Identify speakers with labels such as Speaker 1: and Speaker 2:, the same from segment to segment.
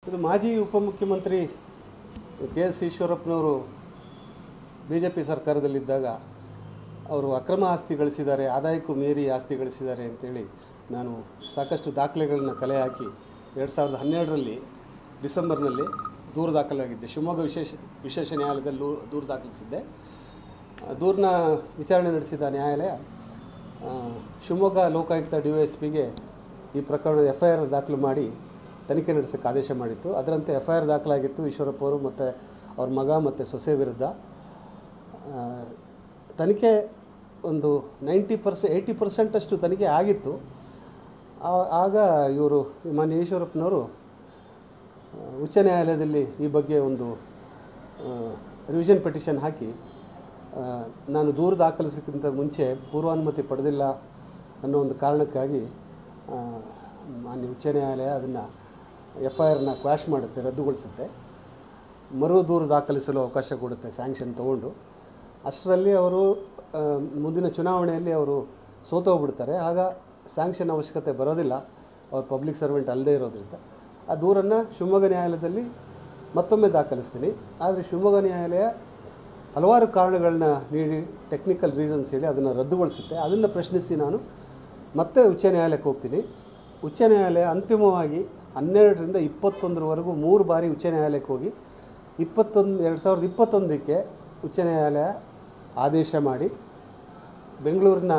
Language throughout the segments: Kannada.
Speaker 1: ಇದು ಮಾಜಿ ಉಪಮುಖ್ಯಮಂತ್ರಿ ಕೆ ಎಸ್ ಈಶ್ವರಪ್ಪನವರು ಬಿಜೆಪಿ ಸರ್ಕಾರದಲ್ಲಿದ್ದಾಗ ಅವರು ಅಕ್ರಮ ಆಸ್ತಿ ಗಳಿಸಿದ್ದಾರೆ, ಆದಾಯಕ್ಕೂ ಮೀರಿ ಆಸ್ತಿ ಗಳಿಸಿದ್ದಾರೆ ಅಂತೇಳಿ ನಾನು ಸಾಕಷ್ಟು ದಾಖಲೆಗಳನ್ನ ಕಲೆ ಹಾಕಿ 2012ರಲ್ಲಿ ಡಿಸೆಂಬರ್ನಲ್ಲಿ ದೂರು ದಾಖಲಾಗಿದ್ದೆ. ಶಿವಮೊಗ್ಗ ವಿಶೇಷ ನ್ಯಾಯಾಲಯದಲ್ಲೂ ದೂರು ದಾಖಲಿಸಿದ್ದೆ. ದೂರನ್ನ ವಿಚಾರಣೆ ನಡೆಸಿದ ನ್ಯಾಯಾಲಯ ಶಿವಮೊಗ್ಗ ಲೋಕಾಯುಕ್ತ DYSPಗೆ ಈ ಪ್ರಕರಣದ FIR ದಾಖಲು ಮಾಡಿ ತನಿಖೆ ನಡೆಸೋಕ್ಕೆ ಆದೇಶ ಮಾಡಿತ್ತು. ಅದರಂತೆ FIR ದಾಖಲಾಗಿತ್ತು ಈಶ್ವರಪ್ಪ ಅವರು ಮತ್ತು ಅವ್ರ ಮಗ ಮತ್ತು ಸೊಸೆ ವಿರುದ್ಧ. ತನಿಖೆ ಒಂದು 80% ಅಷ್ಟು ತನಿಖೆ ಆಗಿತ್ತು. ಆಗ ಇವರು ಮಾನ್ಯ ಈಶ್ವರಪ್ಪನವರು ಉಚ್ಚ ನ್ಯಾಯಾಲಯದಲ್ಲಿ ಈ ಬಗ್ಗೆ ಒಂದು ರಿವಿಷನ್ ಪಿಟಿಷನ್ ಹಾಕಿ ನಾನು ದೂರು ದಾಖಲಿಸೋಕ್ಕಿಂತ ಮುಂಚೆ ಪೂರ್ವಾನುಮತಿ ಪಡೆದಿಲ್ಲ ಅನ್ನೋ ಒಂದು ಕಾರಣಕ್ಕಾಗಿ ಮಾನ್ಯ ಉಚ್ಚ ನ್ಯಾಯಾಲಯ ಅದನ್ನು FIRನ ಕ್ವಾಶ್ ಮಾಡುತ್ತೆ, ರದ್ದುಗೊಳಿಸುತ್ತೆ, ಮರು ದೂರು ದಾಖಲಿಸಲು ಅವಕಾಶ ಕೊಡುತ್ತೆ ಸ್ಯಾಂಕ್ಷನ್ ತೊಗೊಂಡು. ಅಷ್ಟರಲ್ಲಿ ಅವರು ಮುಂದಿನ ಚುನಾವಣೆಯಲ್ಲಿ ಅವರು ಸೋತೋಗ್ಬಿಡ್ತಾರೆ. ಆಗ ಸ್ಯಾಂಕ್ಷನ್ ಅವಶ್ಯಕತೆ ಬರೋದಿಲ್ಲ, ಅವ್ರು ಪಬ್ಲಿಕ್ ಸರ್ವೆಂಟ್ ಅಲ್ಲದೇ ಇರೋದ್ರಿಂದ. ಆ ದೂರನ್ನು ಶಿವಮೊಗ್ಗ ನ್ಯಾಯಾಲಯದಲ್ಲಿ ಮತ್ತೊಮ್ಮೆ ದಾಖಲಿಸ್ತೀನಿ. ಆದರೆ ಶಿವಮೊಗ್ಗ ನ್ಯಾಯಾಲಯ ಹಲವಾರು ಕಾರಣಗಳನ್ನ ನೀಡಿ ಟೆಕ್ನಿಕಲ್ ರೀಸನ್ಸ್ ಹೇಳಿ ಅದನ್ನು ರದ್ದುಗೊಳಿಸುತ್ತೆ. ಅದನ್ನು ಪ್ರಶ್ನಿಸಿ ನಾನು ಮತ್ತೆ ಉಚ್ಚ ನ್ಯಾಯಾಲಯಕ್ಕೆ ಹೋಗ್ತೀನಿ. ಉಚ್ಚ ನ್ಯಾಯಾಲಯ ಅಂತಿಮವಾಗಿ 12ರಿಂದ 21ರವರೆಗೂ 3 ಬಾರಿ ಉಚ್ಚ ನ್ಯಾಯಾಲಯಕ್ಕೆ ಹೋಗಿ 2021ಕ್ಕೆ ಉಚ್ಚ ನ್ಯಾಯಾಲಯ ಆದೇಶ ಮಾಡಿ ಬೆಂಗಳೂರಿನ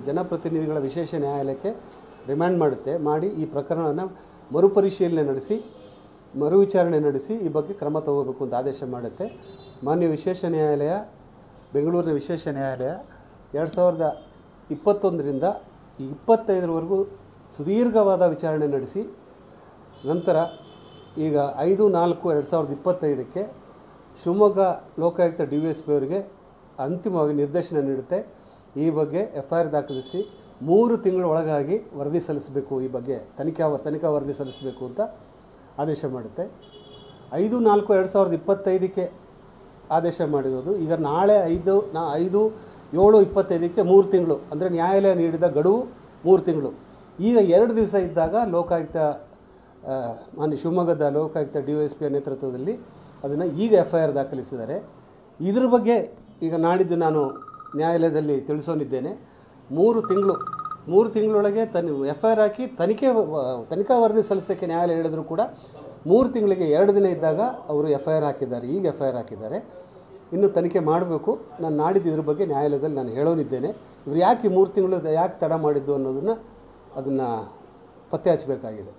Speaker 1: ಜನಪ್ರತಿನಿಧಿಗಳ ವಿಶೇಷ ನ್ಯಾಯಾಲಯಕ್ಕೆ ರಿಮ್ಯಾಂಡ್ ಮಾಡುತ್ತೆ. ಮಾಡಿ ಈ ಪ್ರಕರಣವನ್ನು ಮರುಪರಿಶೀಲನೆ ನಡೆಸಿ ಮರು ವಿಚಾರಣೆ ನಡೆಸಿ ಈ ಬಗ್ಗೆ ಕ್ರಮ ತಗೋಬೇಕು ಅಂತ ಆದೇಶ ಮಾಡುತ್ತೆ. ಮಾನ್ಯ ವಿಶೇಷ ನ್ಯಾಯಾಲಯ, ಬೆಂಗಳೂರಿನ ವಿಶೇಷ ನ್ಯಾಯಾಲಯ 2021ರಿಂದ 25ರವರೆಗೂ ಸುದೀರ್ಘವಾದ ವಿಚಾರಣೆ ನಡೆಸಿ ನಂತರ ಈಗ 5/4/2025ಕ್ಕೆ ಶಿವಮೊಗ್ಗ ಲೋಕಾಯುಕ್ತ DYSP ಅವರಿಗೆ ಅಂತಿಮವಾಗಿ ನಿರ್ದೇಶನ ನೀಡುತ್ತೆ. ಈ ಬಗ್ಗೆ FIR ದಾಖಲಿಸಿ 3 ತಿಂಗಳ ಒಳಗಾಗಿ ವರದಿ ಸಲ್ಲಿಸಬೇಕು, ಈ ಬಗ್ಗೆ ತನಿಖಾ ವರದಿ ಸಲ್ಲಿಸಬೇಕು ಅಂತ ಆದೇಶ ಮಾಡುತ್ತೆ. 5/4/2025ಕ್ಕೆ ಆದೇಶ ಮಾಡಿರೋದು. ಈಗ ನಾಳೆ 5/7/25ಕ್ಕೆ 3 ತಿಂಗಳು, ಅಂದರೆ ನ್ಯಾಯಾಲಯ ನೀಡಿದ ಗಡುವು 3 ತಿಂಗಳು. ಈಗ 2 ದಿವಸ ಇದ್ದಾಗ ಲೋಕಾಯುಕ್ತ ಮಾನ್ಯ ಶಿವಮೊಗ್ಗದ ಲೋಕಾಯುಕ್ತ DYSP ನೇತೃತ್ವದಲ್ಲಿ ಅದನ್ನು ಈಗ FIR ದಾಖಲಿಸಿದ್ದಾರೆ. ಇದ್ರ ಬಗ್ಗೆ ಈಗ ನಾಡಿದ್ದು ನಾನು ನ್ಯಾಯಾಲಯದಲ್ಲಿ ತಿಳಿಸೋನಿದ್ದೇನೆ. 3 ತಿಂಗಳೊಳಗೆ FIR ಹಾಕಿ ತನಿಖಾ ವರದಿ ಸಲ್ಲಿಸೋಕ್ಕೆ ನ್ಯಾಯಾಲಯ ಹೇಳಿದ್ರು ಕೂಡ 3 ತಿಂಗಳಿಗೆ 2 ದಿನ ಇದ್ದಾಗ ಅವರು FIR ಹಾಕಿದ್ದಾರೆ, ಈಗ FIR ಹಾಕಿದ್ದಾರೆ. ಇನ್ನು ತನಿಖೆ ಮಾಡಬೇಕು. ನಾನು ನಾಡಿದ್ದು ಇದ್ರ ಬಗ್ಗೆ ನ್ಯಾಯಾಲಯದಲ್ಲಿ ನಾನು ಹೇಳೋನಿದ್ದೇನೆ. ಇವರು ಯಾಕೆ 3 ತಿಂಗಳು ಯಾಕೆ ತಡ ಮಾಡಿದ್ದು ಅನ್ನೋದನ್ನು ಪತ್ತೆ ಹಚ್ಚಬೇಕಾಗಿದೆ.